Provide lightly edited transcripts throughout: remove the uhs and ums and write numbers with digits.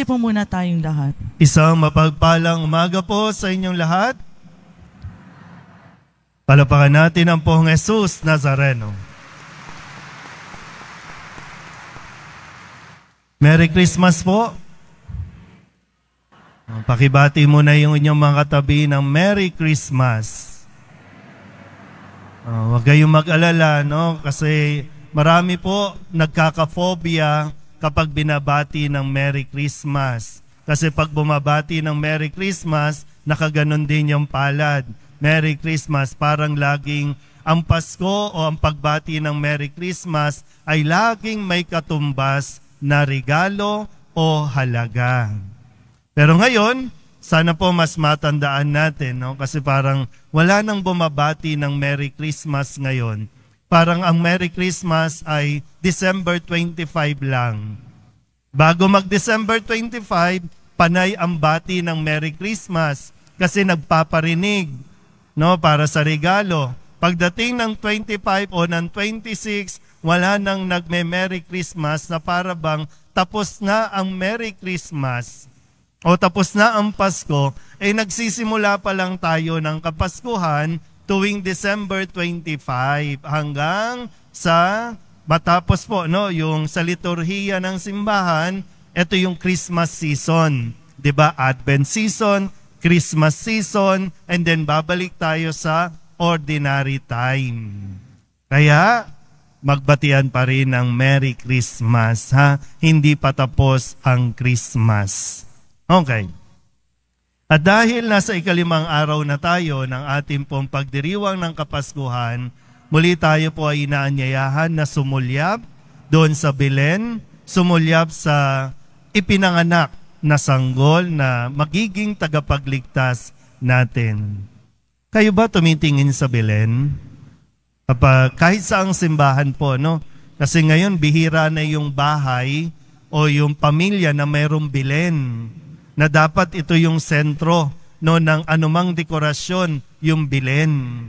po muna tayong lahat. Isang mapagpalang umaga po sa inyong lahat. Palapakan natin ang Pong Jesus Nazareno. Merry Christmas po. Pakibati muna yung inyong mga katabi ng Merry Christmas. Huwag kayong mag-alala, no? Kasi marami po nagkaka-phobia kapag binabati ng Merry Christmas. Kasi pag bumabati ng Merry Christmas, nakaganon din yung palad. Merry Christmas, parang laging ang Pasko o ang pagbati ng Merry Christmas ay laging may katumbas na regalo o halaga. Pero ngayon, sana po mas matandaan natin, no? Kasi parang wala nang bumabati ng Merry Christmas ngayon. Parang ang Merry Christmas ay December 25 lang. Bago mag-December 25, panay ang bati ng Merry Christmas kasi nagpaparinig, no, para sa regalo. Pagdating ng 25 o ng 26, wala nang nagme-Merry Christmas na para bang tapos na ang Merry Christmas o tapos na ang Pasko, nagsisimula pa lang tayo ng Kapaskuhan tuwing December 25 hanggang sa matapos po, no, yung sa liturhiya ng simbahan, ito yung Christmas season. 'Di ba? Advent season, Christmas season, and then babalik tayo sa ordinary time. Kaya magbatian pa rin ng Merry Christmas, ha? Hindi pa tapos ang Christmas. Okay. At dahil nasa ikalimang araw na tayo ng ating pong pagdiriwang ng Kapaskuhan, muli tayo po ay inaanyayahan na sumulyap doon sa Belen, sumulyap sa ipinanganak na sanggol na magiging tagapagligtas natin. Kayo ba tumitingin sa Belen? Kahit saang simbahan po, no? Kasi ngayon bihira na yung bahay o yung pamilya na mayroong Belen, na dapat ito yung sentro, no, ng anumang dekorasyon, yung Belen.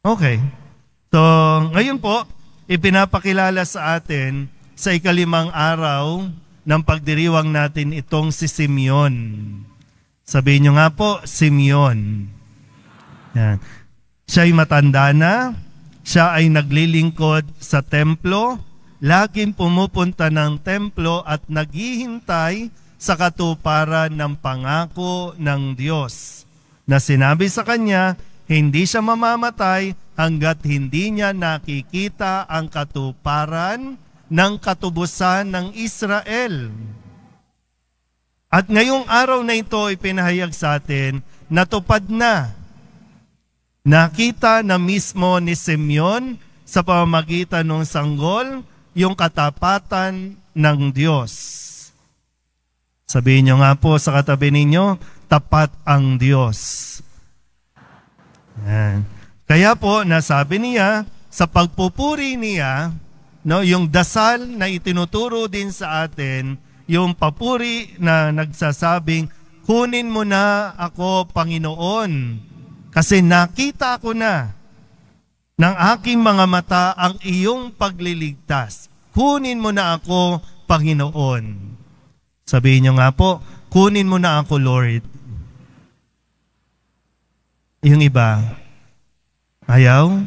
Okay. So, ngayon po, ipinapakilala sa atin sa ikalimang araw ng pagdiriwang natin itong si Simeon. Sabihin nyo nga po, Simeon. Yan. Siya'y matanda na, siya ay naglilingkod sa templo, laging pumupunta ng templo at naghihintay sa katuparan ng pangako ng Diyos na sinabi sa kanya, hindi siya mamamatay hanggat hindi niya nakikita ang katuparan ng katubusan ng Israel. At ngayong araw na ito ipinahayag sa atin, natupad na. Nakita na mismo ni Simeon sa pamamagitan ng sanggol yung katapatan ng Diyos. Sabihin nyo nga po sa katabi ninyo, tapat ang Diyos. Yan. Kaya po, nasabi niya, sa pagpupuri niya, no, yung dasal na itinuturo din sa atin, yung papuri na nagsasabing, kunin mo na ako, Panginoon, kasi nakita ko na ng aking mga mata ang iyong pagliligtas. Kunin mo na ako, Panginoon. Sabihin nyo nga po, kunin mo na ako, Lord. Yung iba, ayaw?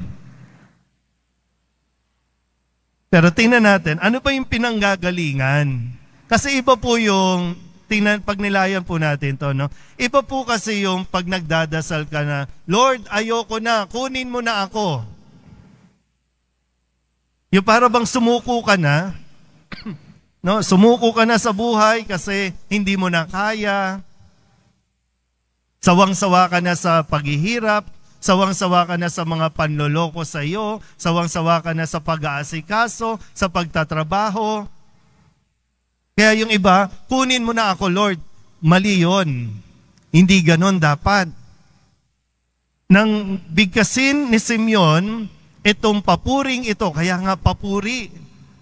Pero tingnan natin, ano pa yung pinanggagalingan? Kasi iba po yung, tingnan, pag nilayan po natin to, no? Iba po kasi yung pag nagdadasal ka na, Lord, ayoko na, kunin mo na ako. Yung para bang sumuko ka na, no, sumuko ka na sa buhay kasi hindi mo na kaya. Sawang-sawa ka na sa paghihirap, sawang-sawa ka na sa mga panloloko sa iyo, sawang-sawa ka na sa pag-aasikaso, sa pagtatrabaho. Kaya yung iba, kunin mo na ako, Lord. Mali yun. Hindi ganon dapat. Nang bigkasin ni Simeon, itong papuring ito, kaya nga papuri,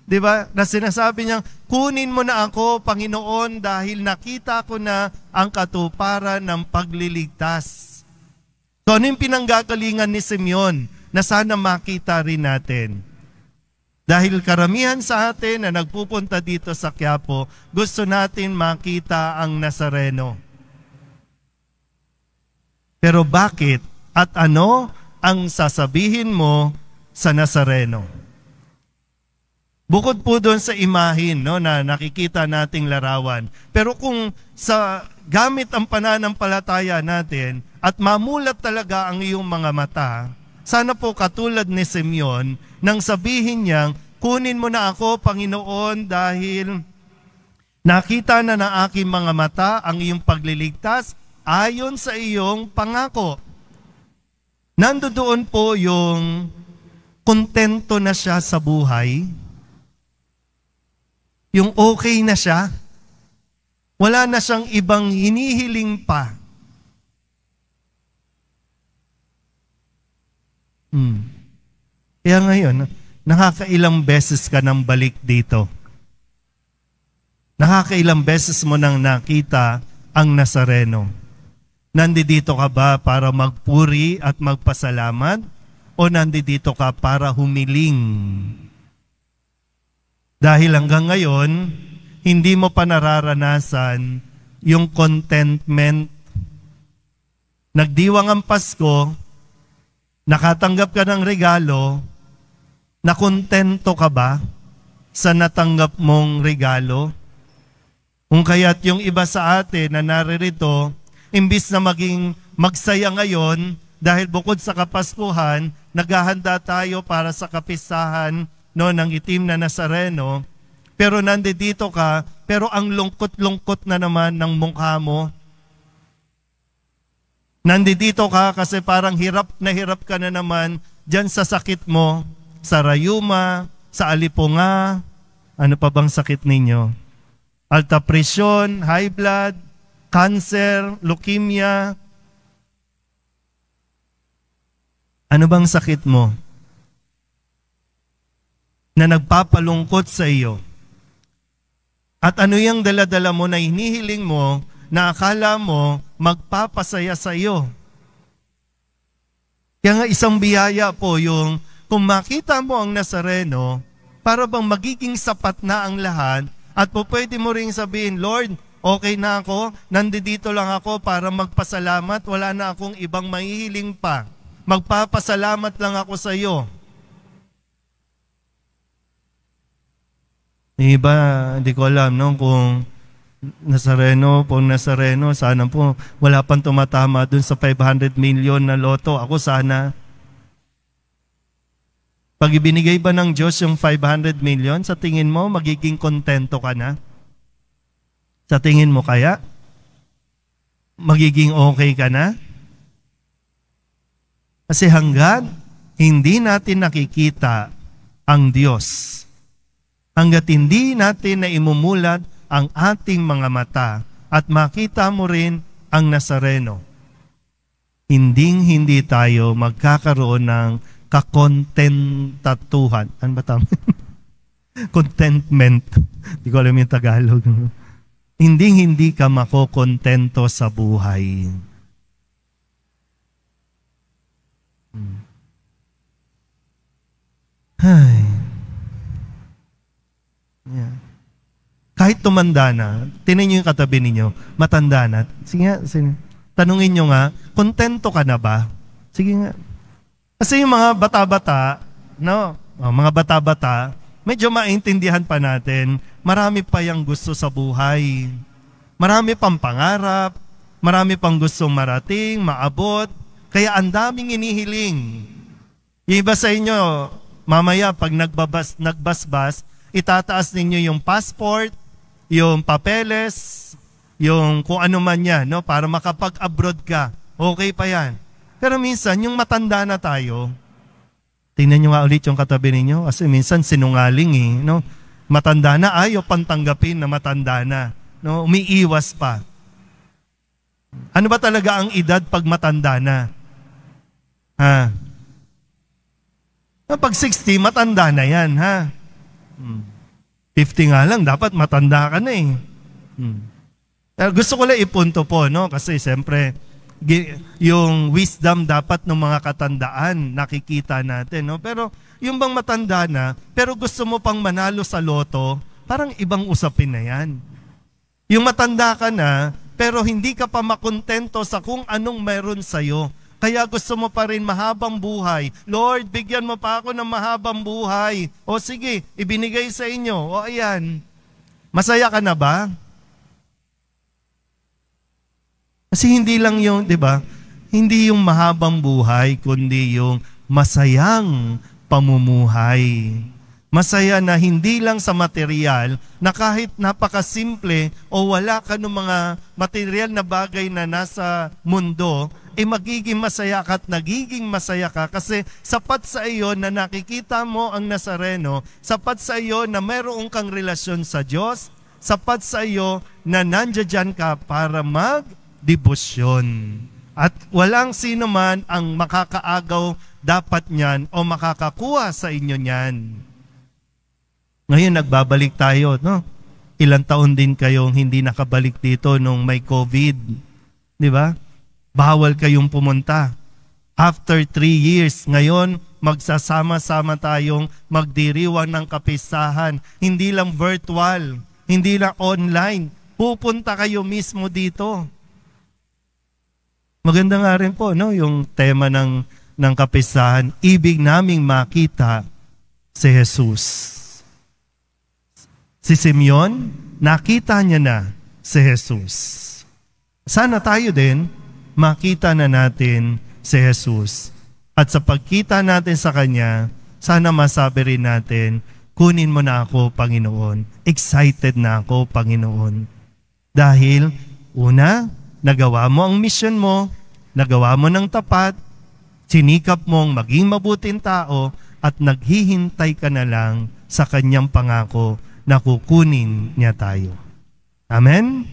diba? Na sinasabi niya, kunin mo na ako, Panginoon, dahil nakita ko na ang katuparan ng pagliligtas. So, ano yung pinanggagalingan ni Simeon na sana makita rin natin? Dahil karamihan sa atin na nagpupunta dito sa Quiapo, gusto natin makita ang Nazareno. Pero bakit at ano ang sasabihin mo sa Nazareno? Bukod po doon sa imahin, no, na nakikita nating larawan. Pero kung sa gamit ang pananampalataya natin at mamulat talaga ang iyong mga mata, sana po katulad ni Simeon, nang sabihin niyang, kunin mo na ako, Panginoon, dahil nakita na ng aking mga mata ang iyong pagliligtas ayon sa iyong pangako. Nandoon po yung kontento na siya sa buhay, yung okay na siya, wala na siyang ibang hinihiling pa. Kaya ngayon, nakakailang beses ka nang balik dito. Nakakailang beses mo nang nakita ang Nazareno. Nandito ka ba para magpuri at magpasalamat? O nandito ka para humiling? Dahil hanggang ngayon, hindi mo pa nararanasan yung contentment. Nagdiwang ang Pasko, nakatanggap ka ng regalo, nakontento ka ba sa natanggap mong regalo? Kung kaya't yung iba sa atin na naririto, imbis na maging magsaya ngayon, dahil bukod sa Kapaskuhan, naghahanda tayo para sa kapistahan ng itim na Nazareno, pero nandito ka, pero ang lungkot-lungkot na naman ng mukha mo. Nandito ka kasi parang hirap ka na naman dyan sa sakit mo, sa rayuma, sa alipunga, ano pa bang sakit ninyo? Alta presyon, high blood, cancer, leukemia. Ano bang sakit mo na nagpapalungkot sa iyo? At ano yung dala-dala mo na hinihiling mo na akala mo magpapasaya sa iyo? Kaya nga isang biyaya po yung kung makita mo ang Nazareno, para bang magiging sapat na ang lahat at po pwede mo ring sabihin, Lord, okay na ako, nandito lang ako para magpasalamat, wala na akong ibang mahihiling pa. Magpapasalamat lang ako sa iyo. Iba, hindi ko alam kung Nazareno, sana po wala pang tumatama dun sa 500 million na loto. Ako sana. Pag ibinigay ba ng Diyos yung 500 million, sa tingin mo magiging kontento ka na? Sa tingin mo kaya? Magiging okay ka na? Kasi hanggat hindi natin nakikita ang Diyos, hanggat hindi natin naimumulat ang ating mga mata at makita mo rin ang Nazareno, hindi tayo magkakaroon ng kakontentatuhan. Ano ba tama? Contentment. Hindi ko alam yung Tagalog. Hindi ka makokontento sa buhay. Ay. Yeah. Kahit tumanda na, tinan nyo yung katabi ninyo, matanda na. Sige nga, tanungin nyo nga, kontento ka na ba? Sige nga. Kasi yung mga bata-bata, mga bata-bata, medyo maintindihan pa natin, marami pa yung gusto sa buhay. Marami pang pangarap, marami pang gustong marating, maabot, kaya ang daming inihiling. Yung iba sa inyo, mamaya pag nagbasbas, itataas ninyo yung passport, yung papeles, yung kung ano man yan, para makapag-abroad ka. Okay pa yan. Pero minsan, yung matanda na tayo, tingnan nyo nga ulit yung katabi ninyo, kasi minsan sinungaling matanda na, ayaw pantanggapin na matanda na. Umiiwas pa. Ano ba talaga ang edad pag matanda na? Pag 60, matanda na yan, 50 nga lang, dapat matanda ka na Gusto ko lang ipunto po, kasi siyempre, yung wisdom dapat ng mga katandaan, nakikita natin. No? Pero yung bang matanda na, pero gusto mo pang manalo sa loto, parang ibang usapin na yan. Yung matanda ka na, pero hindi ka pa makontento sa kung anong meron sa'yo. Kaya gusto mo pa rin mahabang buhay. Lord, bigyan mo pa ako ng mahabang buhay. O sige, ibinigay sa inyo. O ayan. Masaya ka na ba? Kasi hindi lang yung, di ba? Hindi yung mahabang buhay, kundi yung masayang pamumuhay. Masaya na hindi lang sa material, na kahit napakasimple o wala ka ng mga material na bagay na nasa mundo, magiging masaya ka at nagiging masaya ka kasi sapat sa iyo na nakikita mo ang Nazareno, sapat sa iyo na mayroon kang relasyon sa Diyos, sapat sa iyo na nandiyan ka para mag-debosyon. At walang sino man ang makakaagaw dapat niyan o makakakuha sa inyo niyan. Ngayon, nagbabalik tayo, no? Ilang taon din kayong hindi nakabalik dito nung may COVID. Di ba? Bawal kayong pumunta. After 3 years, ngayon, magsasama-sama tayong magdiriwang ng kapistahan. Hindi lang virtual, hindi lang online. Pupunta kayo mismo dito. Maganda nga rin po, no? Yung tema ng kapistahan, ibig naming makita si Jesus. Si Simeon, nakita niya na si Jesus. Sana tayo din, makita na natin si Jesus. At sa pagkita natin sa Kanya, sana masabi rin natin, kunin mo na ako, Panginoon. Excited na ako, Panginoon. Dahil, una, nagawa mo ang mission mo, nagawa mo ng tapat, sinikap mong maging mabuting tao, at naghihintay ka na lang sa Kanyang pangako na kukunin niya tayo. Amen?